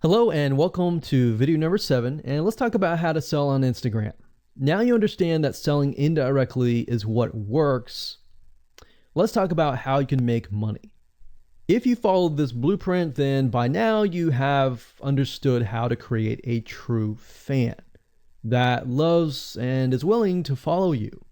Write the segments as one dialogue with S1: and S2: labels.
S1: Hello and welcome to video number 7, and let's talk about how to sell on Instagram. Now you understand that selling indirectly is what works. Let's talk about how you can make money. If you followed this blueprint, then by now you have understood how to create a true fan that loves and is willing to follow you.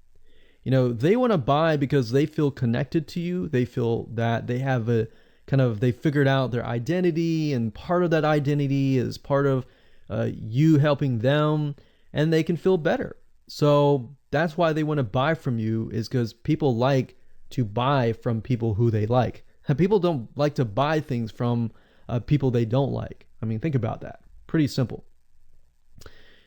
S1: They want to buy because they feel connected to you. They feel that they have they figured out their identity, and part of that identity is part of you helping them, and they can feel better. So that's why they want to buy from you, is because people like to buy from people who they like. People don't like to buy things from people they don't like. I mean, think about that. Pretty simple.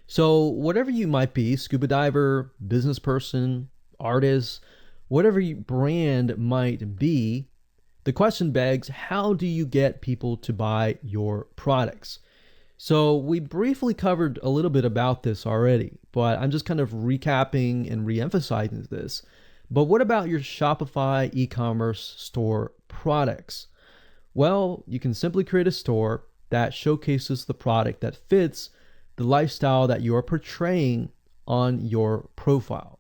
S1: So whatever you might be, scuba diver, business person, artist, whatever your brand might be, the question begs, how do you get people to buy your products? So we briefly covered a little bit about this already, but I'm just kind of recapping and re-emphasizing this. But what about your Shopify e-commerce store products? Well, you can simply create a store that showcases the product that fits the lifestyle that you are portraying on your profile.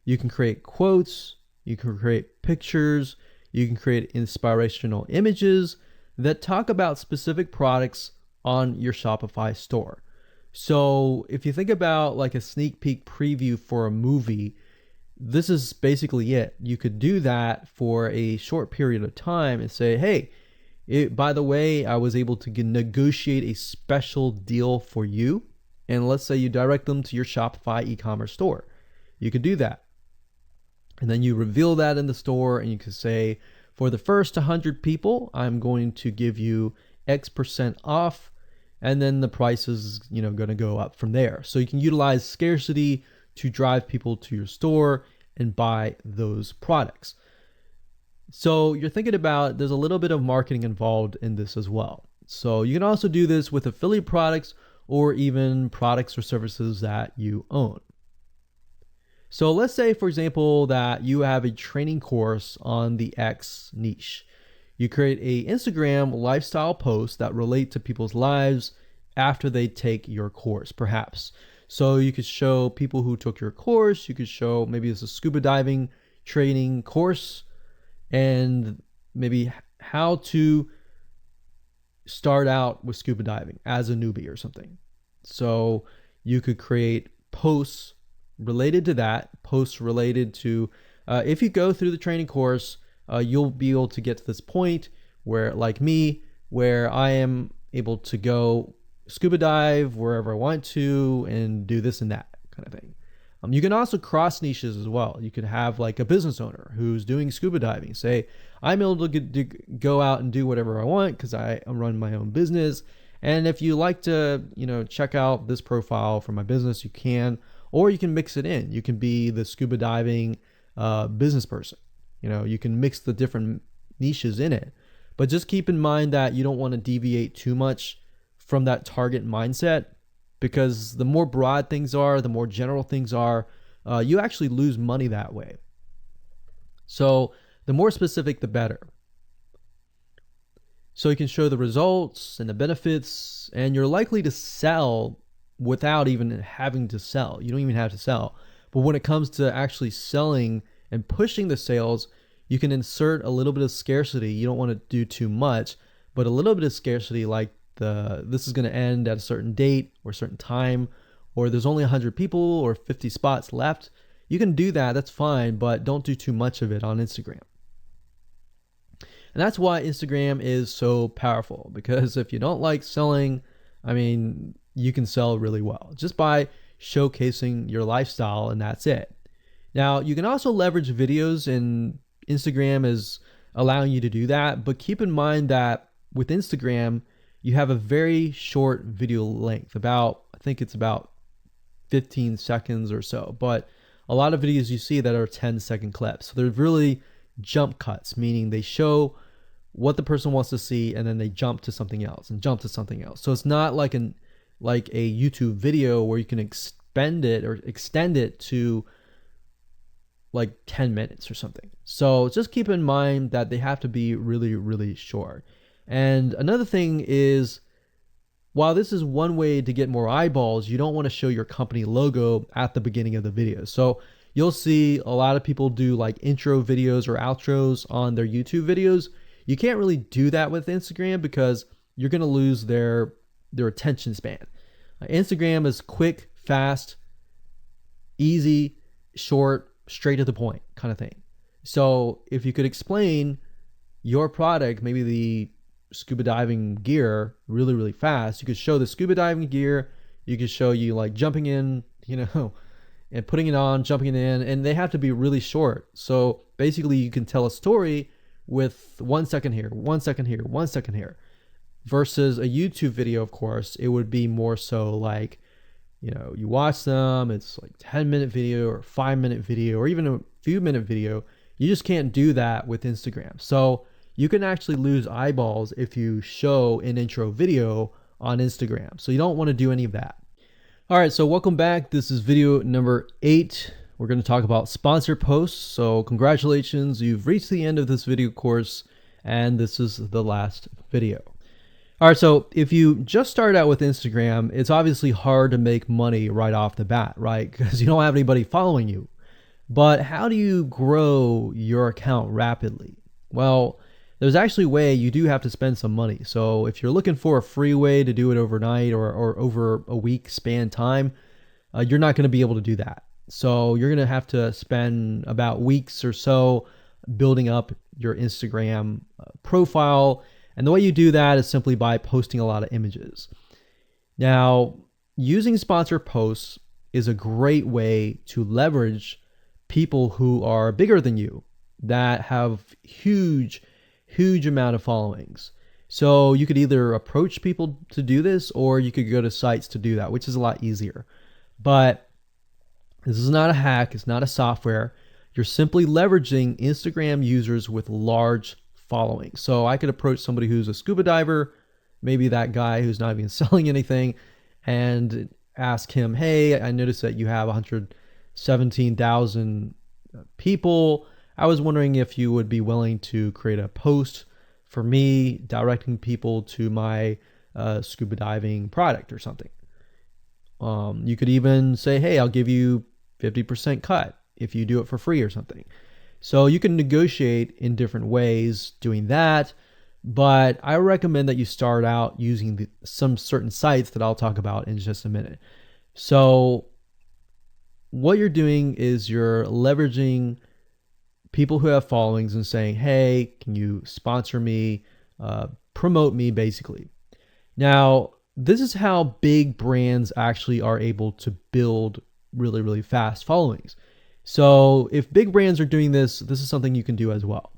S1: You can create quotes, you can create pictures, you can create inspirational images that talk about specific products on your Shopify store. So if you think about like a sneak peek preview for a movie, this is basically it. You could do that for a short period of time and say, hey, by the way, I was able to negotiate a special deal for you. And let's say you direct them to your Shopify e-commerce store. You could do that. And then you reveal that in the store, and you can say, for the first 100 people, I'm going to give you X% off, and then the price is, going to go up from there. So you can utilize scarcity to drive people to your store and buy those products. So you're thinking about, there's a little bit of marketing involved in this as well. So you can also do this with affiliate products or even products or services that you own. So let's say, for example, that you have a training course on the X niche. You create a Instagram lifestyle post that relate to people's lives after they take your course, perhaps. So you could show people who took your course. You could show maybe it's a scuba diving training course, and maybe how to start out with scuba diving as a newbie or something. So you could create posts related to that, posts related to if you go through the training course, you'll be able to get to this point where, like me, where I am able to go scuba dive wherever I want to and do this and that kind of thing. You can also cross niches as well. You could have like a business owner who's doing scuba diving say, I'm able to go out and do whatever I want because I run my own business. And if you like to, check out this profile for my business, you can. Or you can mix it in. You can be the scuba diving business person. You can mix the different niches in it. But just keep in mind that you don't want to deviate too much from that target mindset, because the more broad things are, the more general things are, you actually lose money that way. So the more specific, the better. So you can show the results and the benefits, and you're likely to sell without even having to sell. You don't even have to sell. But when it comes to actually selling and pushing the sales, you can insert a little bit of scarcity. You don't want to do too much, but a little bit of scarcity, like this is going to end at a certain date or a certain time, or there's only 100 people or 50 spots left. You can do that. That's fine, but don't do too much of it on Instagram. And that's why Instagram is so powerful, because if you don't like selling, you can sell really well just by showcasing your lifestyle, and that's it. Now, you can also leverage videos, and Instagram is allowing you to do that, but keep in mind that with Instagram, you have a very short video length, I think it's about 15 seconds or so, but a lot of videos you see that are 10-second clips. So they're really jump cuts, meaning they show what the person wants to see, and then they jump to something else and jump to something else. So it's not like a YouTube video where you can extend it to like 10 minutes or something. So just keep in mind that they have to be really, really short. And another thing is, while this is one way to get more eyeballs, you don't want to show your company logo at the beginning of the video. So you'll see a lot of people do like intro videos or outros on their YouTube videos. You can't really do that with Instagram because you're going to lose their attention span. Instagram is quick, fast, easy, short, straight to the point kind of thing. So if you could explain your product, maybe the scuba diving gear, really, really fast, you could show the scuba diving gear. You could show you like jumping in, and putting it on, jumping in, and they have to be really short. So basically you can tell a story with 1 second here, 1 second here, 1 second here. Versus a YouTube video, of course, it would be more so like, you watch them, it's like 10-minute video or 5-minute video or even a few minute video. You just can't do that with Instagram. So you can actually lose eyeballs if you show an intro video on Instagram. So you don't want to do any of that. All right, so welcome back. This is video number 8. We're going to talk about sponsored posts. So congratulations, you've reached the end of this video course, and this is the last video. All right, so if you just started out with Instagram, it's obviously hard to make money right off the bat, right? Because you don't have anybody following you. But how do you grow your account rapidly? Well, there's actually a way. You do have to spend some money. So if you're looking for a free way to do it overnight or over a week span time, you're not going to be able to do that. So you're going to have to spend about weeks or so building up your Instagram profile. And the way you do that is simply by posting a lot of images. Now, using sponsored posts is a great way to leverage people who are bigger than you that have huge amount of followings. So you could either approach people to do this, or you could go to sites to do that, which is a lot easier. But this is not a hack. It's not a software. You're simply leveraging Instagram users with large following. So I could approach somebody who's a scuba diver, maybe that guy who's not even selling anything, and ask him, hey, I noticed that you have 117,000 people. I was wondering if you would be willing to create a post for me directing people to my scuba diving product or something. You could even say, hey, I'll give you 50% cut if you do it for free or something. So you can negotiate in different ways doing that, but I recommend that you start out using some certain sites that I'll talk about in just a minute. So what you're doing is you're leveraging people who have followings and saying, hey, can you sponsor me, promote me, basically. Now, this is how big brands actually are able to build really, really fast followings. So if big brands are doing this, this is something you can do as well.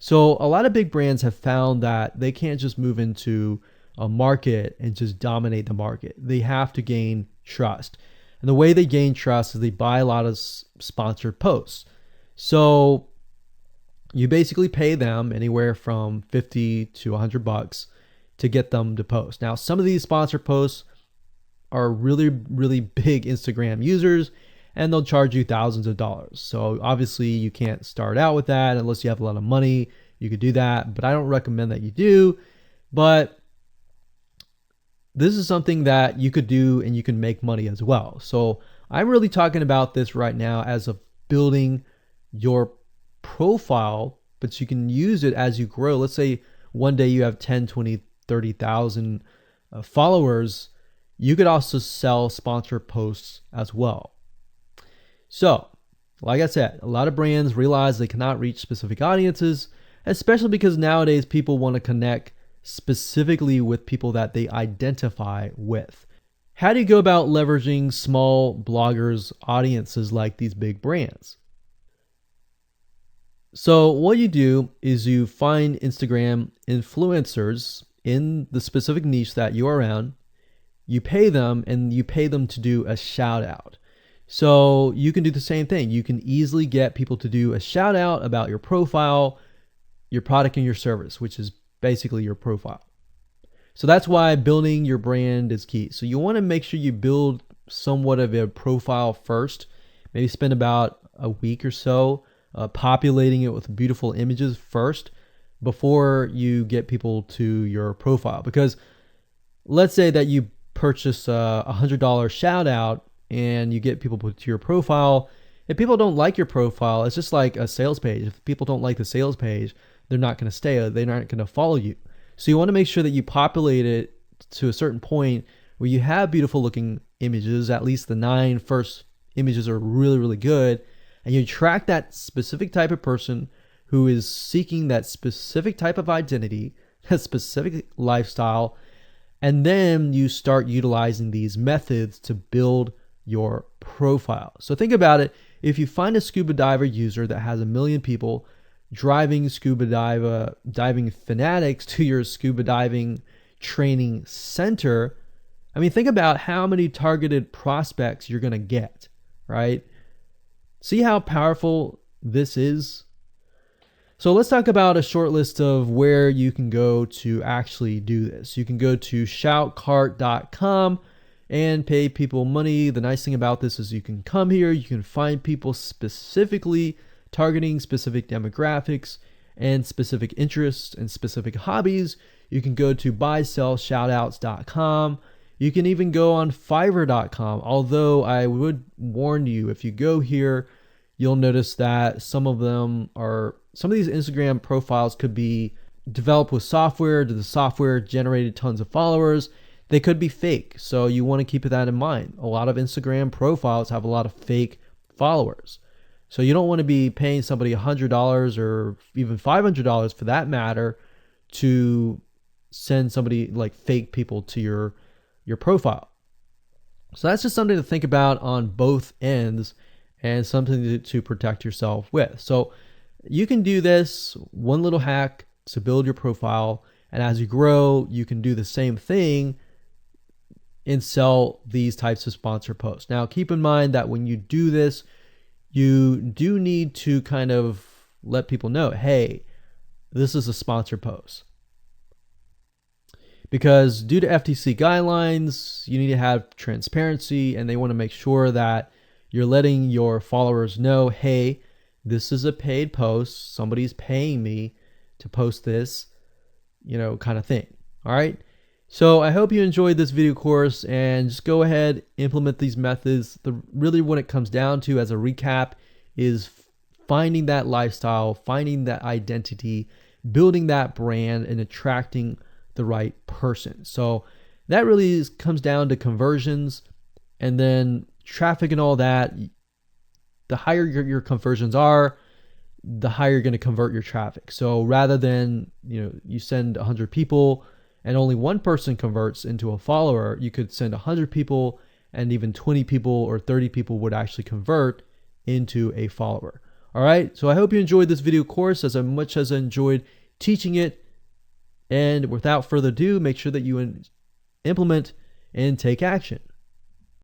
S1: So a lot of big brands have found that they can't just move into a market and just dominate the market. They have to gain trust. And the way they gain trust is they buy a lot of sponsored posts. So you basically pay them anywhere from $50 to $100 to get them to post. Now, some of these sponsored posts are really, really big Instagram users, and they'll charge you thousands of dollars. So obviously you can't start out with that unless you have a lot of money. You could do that, but I don't recommend that you do. But this is something that you could do and you can make money as well. So I'm really talking about this right now as of building your profile, but you can use it as you grow. Let's say one day you have 10, 20, 30,000 followers. You could also sell sponsored posts as well. So, like I said, a lot of brands realize they cannot reach specific audiences, especially because nowadays people want to connect specifically with people that they identify with. How do you go about leveraging small bloggers' audiences like these big brands? So what you do is you find Instagram influencers in the specific niche that you are in. You pay them, and you pay them to do a shout out. So you can do the same thing. You can easily get people to do a shout out about your profile, your product, and your service, which is basically your profile. So that's why building your brand is key. So you want to make sure you build somewhat of a profile first. Maybe spend about a week or so populating it with beautiful images first. before you get people to your profile. Because let's say that you purchase a $100 shout out and you get people to your profile. If people don't like your profile, it's just like a sales page. If people don't like the sales page, they're not going to stay. They're not going to follow you. So you want to make sure that you populate it to a certain point where you have beautiful looking images. At least the 9 first images are really, really good. And you attract that specific type of person who is seeking that specific type of identity, that specific lifestyle. And then you start utilizing these methods to build your profile. So think about it. If you find a scuba diver user that has 1 million people driving scuba diving fanatics to your scuba diving training center, I mean, think about how many targeted prospects you're going to get, right? See how powerful this is? So let's talk about a short list of where you can go to actually do this. You can go to shoutcart.com and pay people money. The nice thing about this is you can come here, you can find people specifically targeting specific demographics and specific interests and specific hobbies. You can go to buysellshoutouts.com. You can even go on fiverr.com. Although I would warn you, if you go here, you'll notice that some of these Instagram profiles could be developed with software. The software generated tons of followers. They could be fake. So you want to keep that in mind. A lot of Instagram profiles have a lot of fake followers. So you don't want to be paying somebody $100 or even $500 for that matter to send somebody like fake people to your profile. So that's just something to think about on both ends and something to protect yourself with. So you can do this one little hack to build your profile. And as you grow, you can do the same thing and sell these types of sponsor posts. Now, keep in mind that when you do this, you do need to kind of let people know, hey, this is a sponsored post. Because due to FTC guidelines, you need to have transparency, and they want to make sure that you're letting your followers know, hey, this is a paid post. Somebody's paying me to post this, kind of thing. All right. So I hope you enjoyed this video course, and just go ahead, implement these methods. Really what it comes down to as a recap is finding that lifestyle, finding that identity, building that brand, and attracting the right person. So that really comes down to conversions, and then traffic and all that. The higher your conversions are, the higher you're going to convert your traffic. So rather than, you send 100 people and only one person converts into a follower, you could send 100 people and even 20 people or 30 people would actually convert into a follower. All right. So I hope you enjoyed this video course as much as I enjoyed teaching it. And without further ado, make sure that you implement and take action.